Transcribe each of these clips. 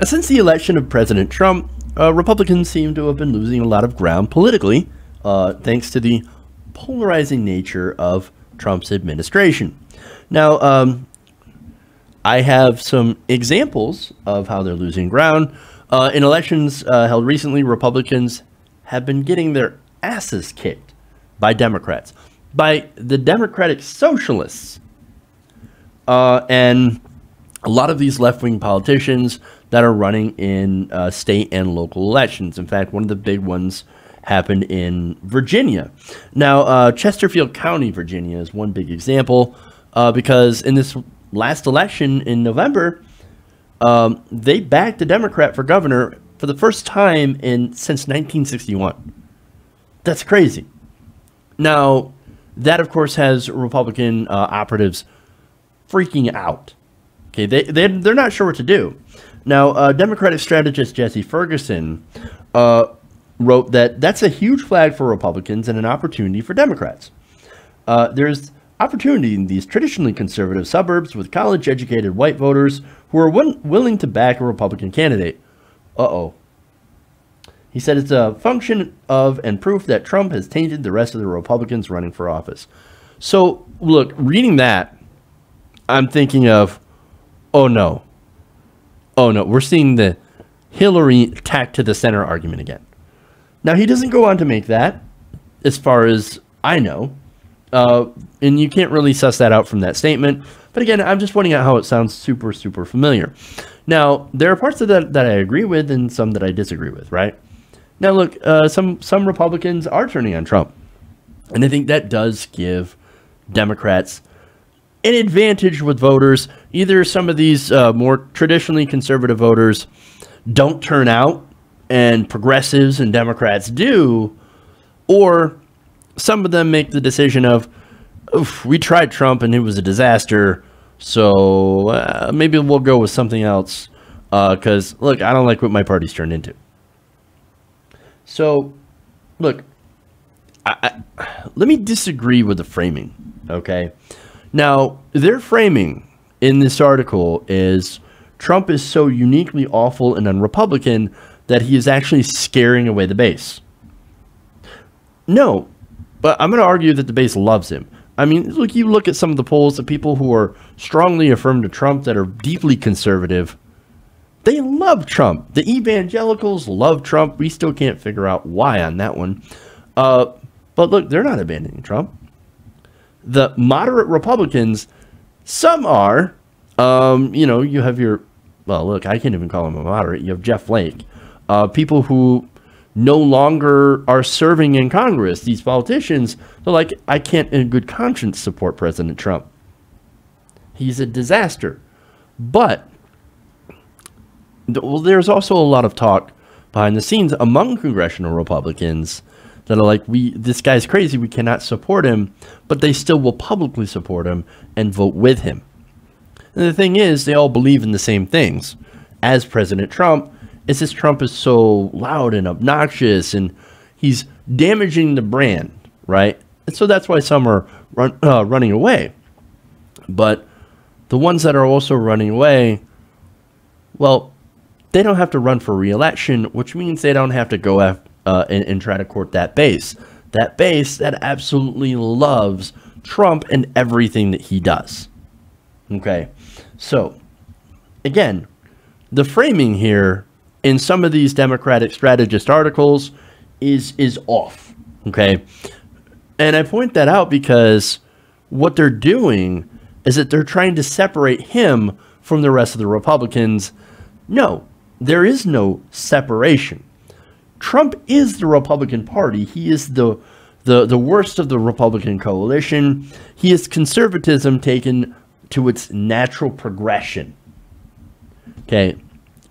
Since the election of President Trump, Republicans seem to have been losing a lot of ground politically, thanks to the polarizing nature of Trump's administration. Now, I have some examples of how they're losing ground. In elections held recently, Republicans have been getting their asses kicked by Democrats, by the Democratic Socialists, and a lot of these left-wing politicians that are running in state and local elections. In fact, one of the big ones happened in Virginia. Now, Chesterfield County, Virginia is one big example because in this last election in November, they backed a Democrat for governor for the first time since 1961. That's crazy. Now, that, of course, has Republican operatives freaking out. Okay, they're not sure what to do. Now, Democratic strategist Jesse Ferguson wrote that that's a huge flag for Republicans and an opportunity for Democrats. There's opportunity in these traditionally conservative suburbs with college-educated white voters who are willing to back a Republican candidate. Uh-oh. He said it's a function of and proof that Trump has tainted the rest of the Republicans running for office. So, look, reading that, I'm thinking of, oh no, we're seeing the Hillary tack to the center argument again. Now, he doesn't go on to make that, as far as I know, and you can't really suss that out from that statement. But again, I'm just pointing out how it sounds super, super familiar. Now, there are parts of that I agree with and some that I disagree with, right? Now, look, some Republicans are turning on Trump, and I think that does give Democrats an advantage with voters. Either some of these more traditionally conservative voters don't turn out and progressives and Democrats do, or some of them make the decision of, oof, we tried Trump and it was a disaster, so maybe we'll go with something else because, look, I don't like what my party's turned into. So, look, let me disagree with the framing, okay? Now, their framing in this article is Trump is so uniquely awful and un-Republican that he is actually scaring away the base. No, but I'm going to argue that the base loves him. I mean, look, you look at some of the polls of people who are strongly affirmed to Trump that are deeply conservative. They love Trump. The evangelicals love Trump. We still can't figure out why on that one. But look, they're not abandoning Trump. The moderate Republicans, some are. You know, you have your, well, look, I can't even call him a moderate. You have Jeff Flake. People who no longer are serving in Congress, these politicians, they're like, I can't in good conscience support President Trump. He's a disaster. But well, there's also a lot of talk behind the scenes among congressional Republicans that are like, this guy's crazy, we cannot support him, but they still will publicly support him and vote with him. And the thing is, they all believe in the same things as President Trump. It's just Trump is so loud and obnoxious, and he's damaging the brand, right? And so that's why some are running away. But the ones that are also running away, well, they don't have to run for re-election, which means they don't have to go after, and try to court that base. That base that absolutely loves Trump and everything that he does. Okay, so again, the framing here in some of these Democratic strategist articles is off. Okay, and I point that out because what they're doing is that they're trying to separate him from the rest of the Republicans. No, there is no separation. Trump is the Republican Party. He is the worst of the Republican coalition. He is conservatism taken to its natural progression. Okay,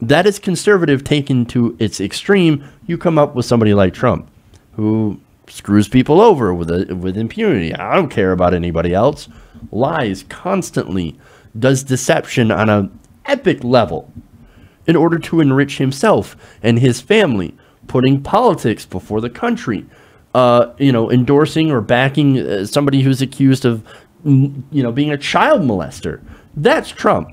that is conservative taken to its extreme. You come up with somebody like Trump, who screws people over with impunity. I don't care about anybody else. Lies constantly, does deception on an epic level in order to enrich himself and his family, putting politics before the country, you know, endorsing or backing somebody who's accused of, you know, being a child molester. That's Trump.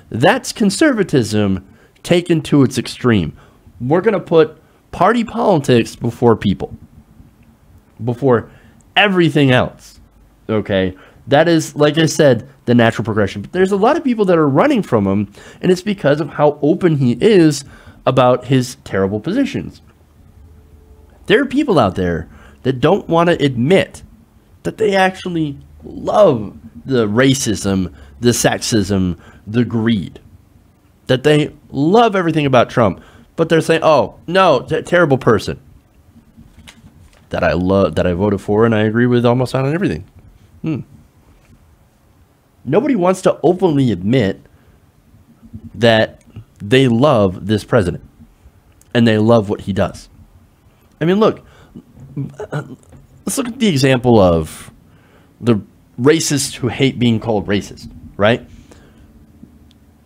That's conservatism taken to its extreme. We're going to put party politics before people, before everything else. Okay? That is, like I said, the natural progression. But there's a lot of people that are running from him, and it's because of how open he is about his terrible positions. There are people out there that don't want to admit that they actually love the racism, the sexism, the greed. That they love everything about Trump, but they're saying, oh, no, terrible person. That I love, that I voted for, and I agree with almost on everything. Nobody wants to openly admit that they love this president and they love what he does. I mean, look, let's look at the example of the racists who hate being called racist, right?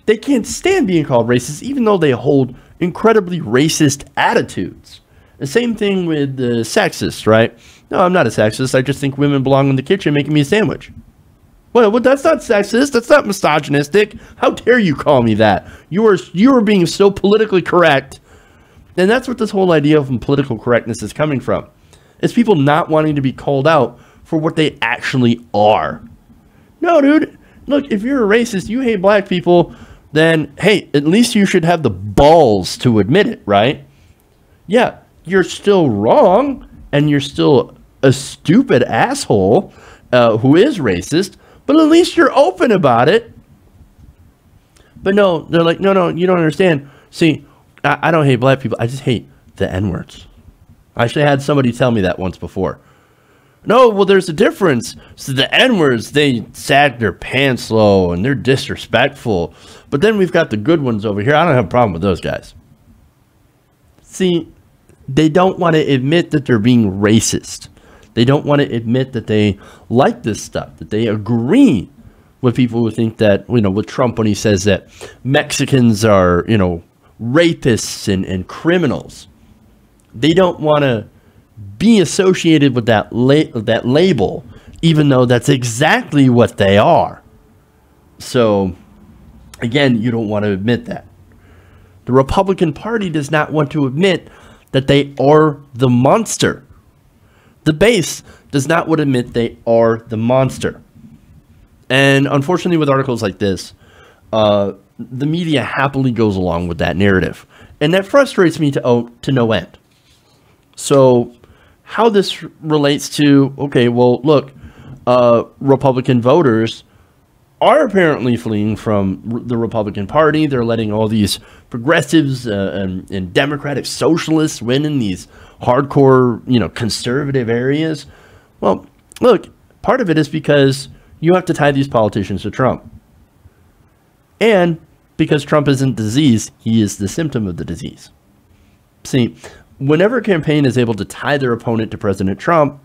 They can't stand being called racist, even though they hold incredibly racist attitudes. The same thing with the sexists, right? No, I'm not a sexist. I just think women belong in the kitchen making me a sandwich. Well, that's not sexist. That's not misogynistic. How dare you call me that? You are being so politically correct. And that's what this whole idea of political correctness is coming from. It's people not wanting to be called out for what they actually are. No, dude. Look, if you're a racist, you hate black people, then, hey, at least you should have the balls to admit it, right? Yeah, you're still wrong, and you're still a stupid asshole who is racist, but at least you're open about it. But no, they're like, no, you don't understand. See, I don't hate black people. I just hate the N-words. I actually had somebody tell me that once before. No, well, there's a difference. So the N-words, they sag their pants low and they're disrespectful. But then we've got the good ones over here. I don't have a problem with those guys. See, they don't want to admit that they're being racist. They don't want to admit that they like this stuff, that they agree with people who think that, with Trump when he says that Mexicans are, rapists and criminals. They don't want to be associated with that label, even though that's exactly what they are. So, again, you don't want to admit that. The Republican Party does not want to admit that they are the monster. The base does not want to admit they are the monster. And unfortunately, with articles like this, the media happily goes along with that narrative. And that frustrates me to no end. So how this relates to, okay, well, look, Republican voters are apparently fleeing from the Republican Party. They're letting all these progressives and Democratic socialists win in these hardcore, conservative areas. Well, look, part of it is because you have to tie these politicians to Trump. And because Trump isn't disease, he is the symptom of the disease. See, whenever a campaign is able to tie their opponent to President Trump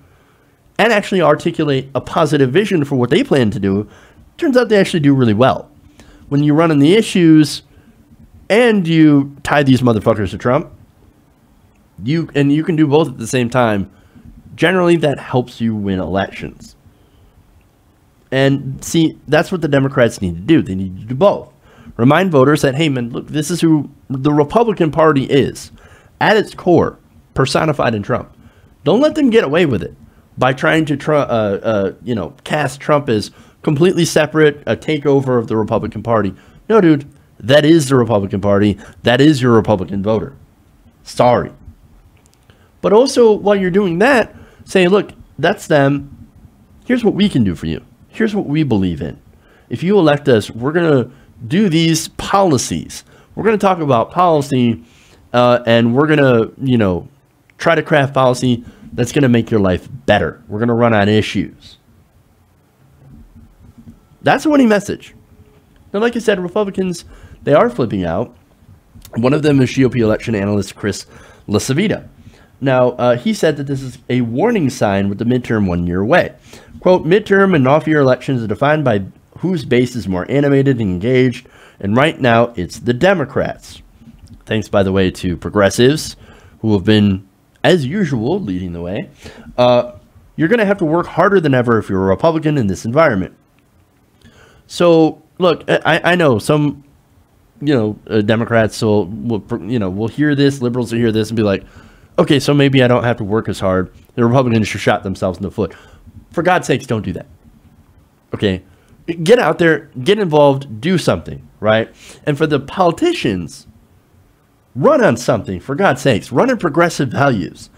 and actually articulate a positive vision for what they plan to do, turns out they actually do really well. When you run on the issues and you tie these motherfuckers to Trump, you can do both at the same time. Generally, that helps you win elections. And see, that's what the Democrats need to do. They need to do both. Remind voters that, hey, man, look, this is who the Republican Party is. At its core, personified in Trump. Don't let them get away with it by trying to, cast Trump as completely separate, a takeover of the Republican Party. No, dude, that is the Republican Party. That is your Republican voter. Sorry. But also, while you're doing that, say, look, that's them. Here's what we can do for you. Here's what we believe in. If you elect us, we're going to do these policies. We're going to talk about policy, and we're going to, try to craft policy that's going to make your life better. We're going to run on issues. That's a winning message. Now, like I said, Republicans, they are flipping out. One of them is GOP election analyst Chris LaCivita. Now, he said that this is a warning sign with the midterm 1 year away. Quote, midterm and off-year elections are defined by whose base is more animated and engaged, and right now it's the Democrats. Thanks, by the way, to progressives who have been, as usual, leading the way. You're going to have to work harder than ever if you're a Republican in this environment. So, look, I know some, Democrats will hear this, liberals will hear this and be like, okay, so maybe I don't have to work as hard. The Republicans should shot themselves in the foot. For God's sakes, don't do that. Okay, get out there, get involved, do something, right? And for the politicians, run on something, for God's sakes. Run on progressive values.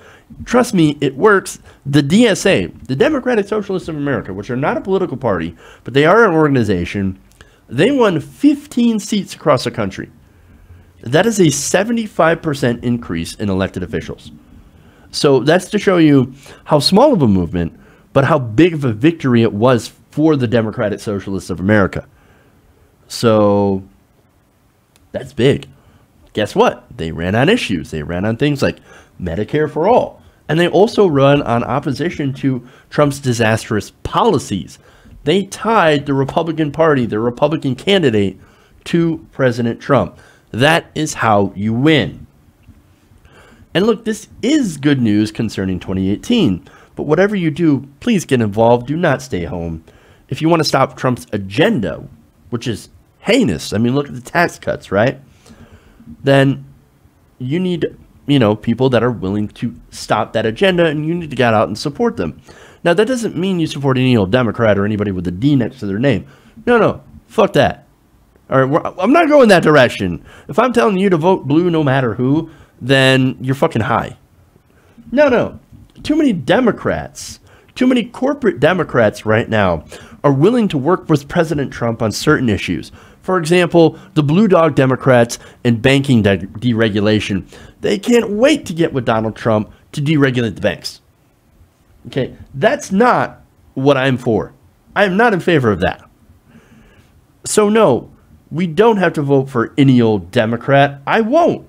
Trust me, it works. The DSA, the Democratic Socialists of America, which are not a political party, but they are an organization, they won 15 seats across the country. That is a 75% increase in elected officials. So that's to show you how small of a movement, but how big of a victory it was for the Democratic Socialists of America. So that's big. Guess what? They ran on issues. They ran on things like Medicare for all. And they also run on opposition to Trump's disastrous policies. They tied the Republican Party, the Republican candidate, to President Trump. That is how you win. And look, this is good news concerning 2018. But whatever you do, please get involved. Do not stay home. If you want to stop Trump's agenda, which is heinous, I mean, look at the tax cuts, right? Then you need, people that are willing to stop that agenda, and you need to get out and support them. Now, that doesn't mean you support any old Democrat or anybody with a D next to their name. No, fuck that. All right, I'm not going that direction. If I'm telling you to vote blue no matter who, then you're fucking high. No. Too many Democrats, too many corporate Democrats right now are willing to work with President Trump on certain issues. For example, the Blue Dog Democrats and banking deregulation. They can't wait to get with Donald Trump to deregulate the banks. Okay, that's not what I'm for. I am not in favor of that. So no, we don't have to vote for any old Democrat. I won't.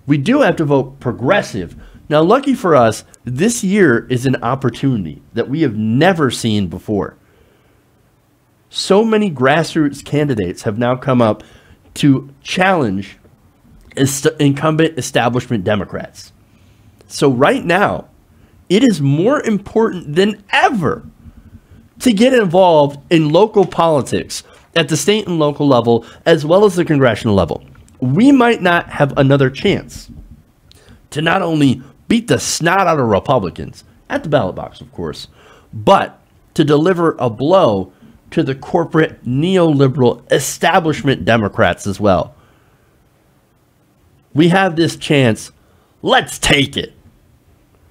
We do have to vote progressive. Now, lucky for us, this year is an opportunity that we have never seen before. So many grassroots candidates have now come up to challenge incumbent establishment Democrats. So right now, it is more important than ever to get involved in local politics at the state and local level, as well as the congressional level. We might not have another chance to not only beat the snot out of Republicans, at the ballot box, of course, but to deliver a blow to the corporate neoliberal establishment Democrats as well. We have this chance. Let's take it.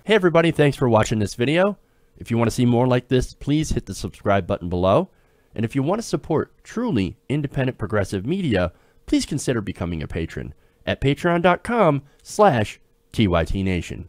Hey everybody, thanks for watching this video. If you want to see more like this, please hit the subscribe button below. And if you want to support truly independent progressive media, please consider becoming a patron at patreon.com/TYTNation.